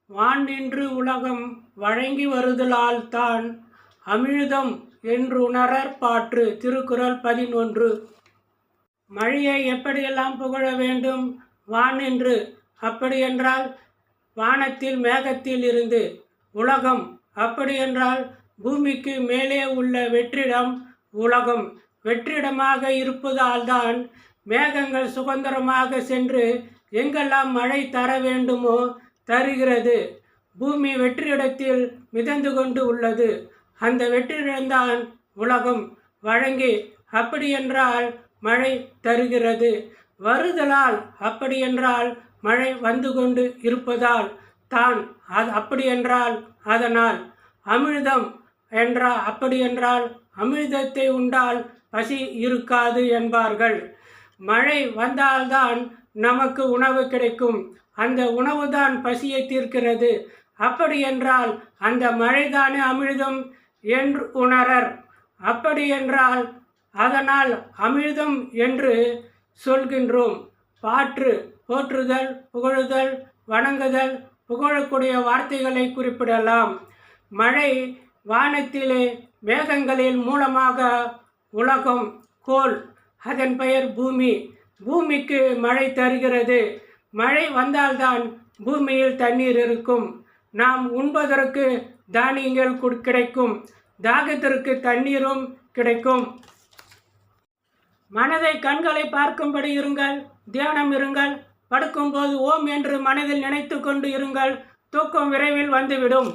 வான் நின்று உலகம் வழங்கி வருதலால் தான் அமிழ்தம் என்றுணரற் பாற்று. திருக்குறள் 11. மழையை எப்படியெல்லாம் புகழ வேண்டும்? வான் நின்று, அப்படியென்றால் வானத்தில் மேகத்தில் இருந்து. உலகம், அப்படியென்றால் பூமிக்கு மேலே உள்ள வெற்றிடம் உலகம். வெற்றிடமாக இருப்பதால்தான் மேகங்கள் சுதந்திரமாக சென்று எங்கெல்லாம் மழை தர வேண்டுமோ தருகிறது. பூமி வெற்றிடத்தில் மிதந்து கொண்டு உள்ளது. அந்த வெற்றிடம்தான் உலகம் வழங்கி அப்படியென்றால் மழை தருகிறது. வருதலால், அப்படியென்றால் மழை வந்து கொண்டு இருப்பதால் தான். அப்படியென்றால் அதனால். அமிழ்தம் என்றால், அப்படியென்றால் அமிழ்தத்தை உண்டால் பசி இருக்காது என்பார்கள். மழை வந்தால்தான் நமக்கு உணவு கிடைக்கும். அந்த உணவுதான் பசியை தீர்க்கிறது. அப்படியென்றால் அந்த மழைதானே அமிழ்தம் என்று உணரர். அப்படியென்றால் அதனால் அமிழ்தம் என்று சொல்கின்றோம். பாற்று, போற்றுதல், புகழுதல், வணங்குதல், புகழக்கூடிய வார்த்தைகளை குறிப்பிடலாம். மழை வானத்திலே மேகங்களின் மூலமாக உலகம் கோள், அதன் பெயர் பூமி. பூமிக்கு மழை தருகிறது. மழை வந்தால்தான் பூமியில் தண்ணீர் இருக்கும். நாம் உண்பதற்கு தானியங்கள் கிடைக்கும். தாகத்திற்கு தண்ணீரும் கிடைக்கும். மனதை கண்களை பார்க்கும்படி இருங்கள். தியானம் இருங்கள். படுக்கும்போது ஓம் என்று மனதில் நினைத்து கொண்டு இருங்கள். தூக்கம் விரைவில் வந்துவிடும்.